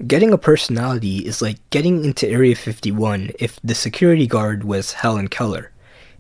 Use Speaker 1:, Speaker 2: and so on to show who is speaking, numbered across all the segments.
Speaker 1: Getting a personality is like getting into Area 51 if the security guard was Helen Keller.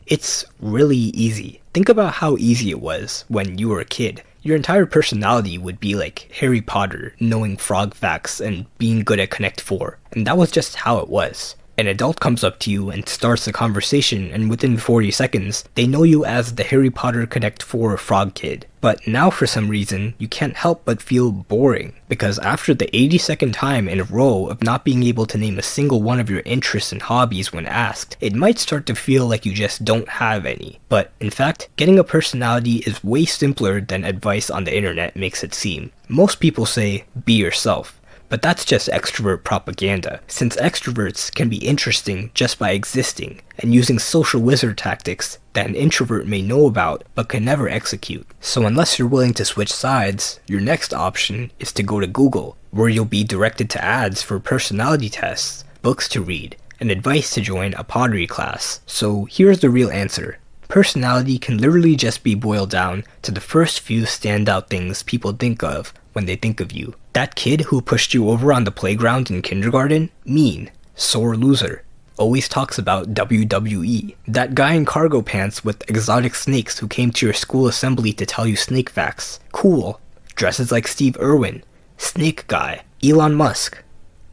Speaker 1: It's really easy. Think about how easy it was when you were a kid. Your entire personality would be like Harry Potter, knowing frog facts and being good at Connect 4. And that was just how it was. An adult comes up to you and starts a conversation, and within 40 seconds, they know you as the Harry Potter Connect 4 frog kid. But now for some reason, you can't help but feel boring, because after the 82nd time in a row of not being able to name a single one of your interests and hobbies when asked, it might start to feel like you just don't have any. But in fact, getting a personality is way simpler than advice on the internet makes it seem. Most people say, be yourself. But that's just extrovert propaganda, since extroverts can be interesting just by existing and using social wizard tactics that an introvert may know about but can never execute. So unless you're willing to switch sides, your next option is to go to Google, where you'll be directed to ads for personality tests, books to read, and advice to join a pottery class. So here's the real answer. Personality can literally just be boiled down to the first few standout things people think of when they think of you. That kid who pushed you over on the playground in kindergarten? Mean. Sore loser. Always talks about WWE. That guy in cargo pants with exotic snakes who came to your school assembly to tell you snake facts? Cool. Dresses like Steve Irwin. Snake guy. Elon Musk.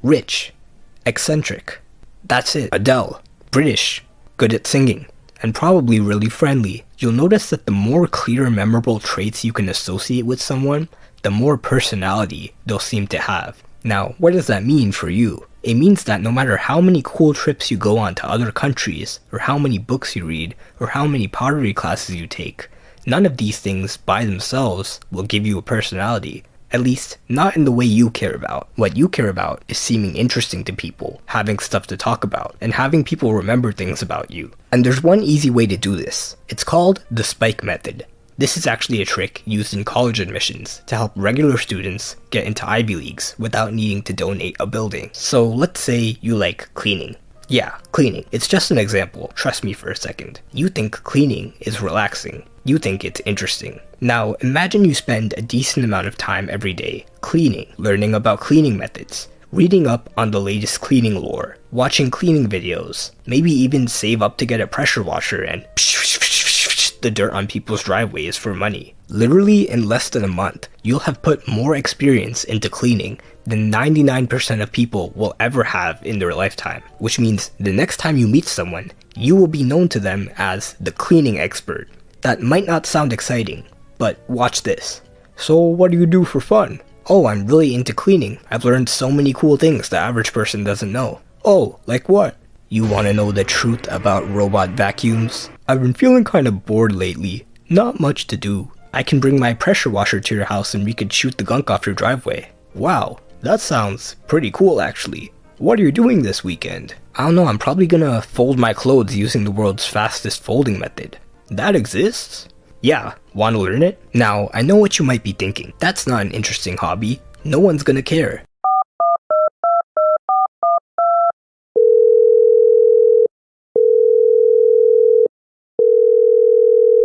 Speaker 1: Rich. Eccentric. That's it. Adele. British. Good at singing. And probably really friendly. You'll notice that the more clear, memorable traits you can associate with someone, the more personality they'll seem to have. Now, what does that mean for you? It means that no matter how many cool trips you go on to other countries, or how many books you read, or how many pottery classes you take, none of these things by themselves will give you a personality. At least, not in the way you care about. What you care about is seeming interesting to people, having stuff to talk about, and having people remember things about you. And there's one easy way to do this. It's called the Spike Method. This is actually a trick used in college admissions to help regular students get into Ivy Leagues without needing to donate a building. So let's say you like cleaning. Yeah, cleaning. It's just an example. Trust me for a second. You think cleaning is relaxing. You think it's interesting. Now, imagine you spend a decent amount of time every day cleaning, learning about cleaning methods, reading up on the latest cleaning lore, watching cleaning videos, maybe even save up to get a pressure washer and the dirt on people's driveways for money. Literally in less than a month, you'll have put more experience into cleaning than 99% of people will ever have in their lifetime, which means the next time you meet someone, you will be known to them as the cleaning expert. That might not sound exciting, but watch this. So what do you do for fun? Oh, I'm really into cleaning. I've learned so many cool things the average person doesn't know. Oh, like what? You want to know the truth about robot vacuums? I've been feeling kind of bored lately. Not much to do. I can bring my pressure washer to your house and we could shoot the gunk off your driveway. Wow, that sounds pretty cool actually. What are you doing this weekend? I don't know, I'm probably gonna fold my clothes using the world's fastest folding method. That exists? Yeah, wanna learn it? Now, I know what you might be thinking. That's not an interesting hobby. No one's gonna care.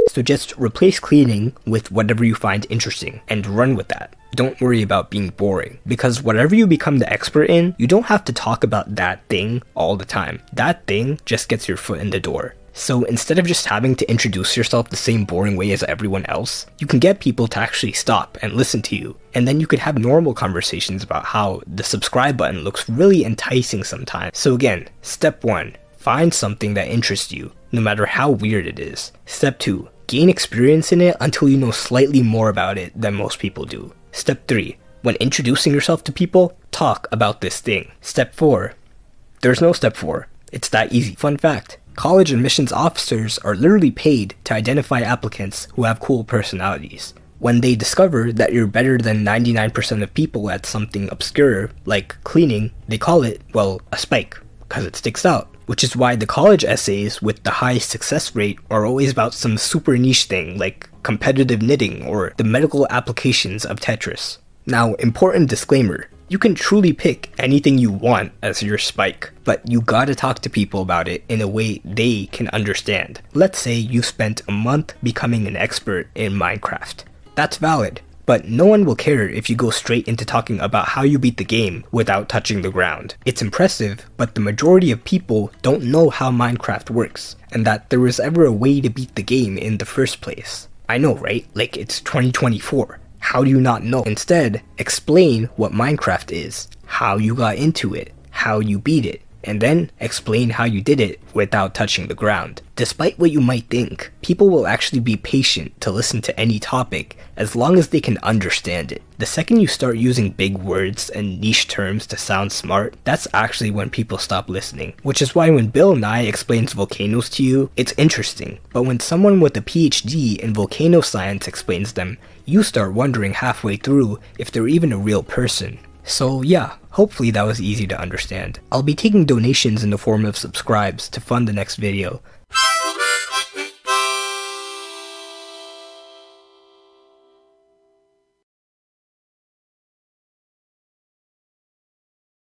Speaker 1: So just replace cleaning with whatever you find interesting and run with that. Don't worry about being boring, because whatever you become the expert in, you don't have to talk about that thing all the time. That thing just gets your foot in the door. So instead of just having to introduce yourself the same boring way as everyone else, you can get people to actually stop and listen to you. And then you could have normal conversations about how the subscribe button looks really enticing sometimes. So again, step 1, find something that interests you, no matter how weird it is. Step 2, gain experience in it until you know slightly more about it than most people do. Step 3, when introducing yourself to people, talk about this thing. Step 4, there's no step 4. It's that easy. Fun fact, college admissions officers are literally paid to identify applicants who have cool personalities. When they discover that you're better than 99% of people at something obscure, like cleaning, they call it, well, a spike, because it sticks out. Which is why the college essays with the highest success rate are always about some super niche thing like competitive knitting or the medical applications of Tetris. Now, important disclaimer, you can truly pick anything you want as your spike, but you gotta talk to people about it in a way they can understand. Let's say you spent a month becoming an expert in Minecraft. That's valid. but no one will care if you go straight into talking about how you beat the game without touching the ground. It's impressive, but the majority of people don't know how Minecraft works, and that there was ever a way to beat the game in the first place. I know, right? Like, it's 2024. How do you not know? Instead, explain what Minecraft is, how you got into it, how you beat it, and then explain how you did it without touching the ground. Despite what you might think, people will actually be patient to listen to any topic as long as they can understand it. The second you start using big words and niche terms to sound smart, that's actually when people stop listening. Which is why when Bill Nye explains volcanoes to you, it's interesting, but when someone with a PhD in volcano science explains them, you start wondering halfway through if they're even a real person. So yeah, hopefully that was easy to understand. I'll be taking donations in the form of subscribes to fund the next video,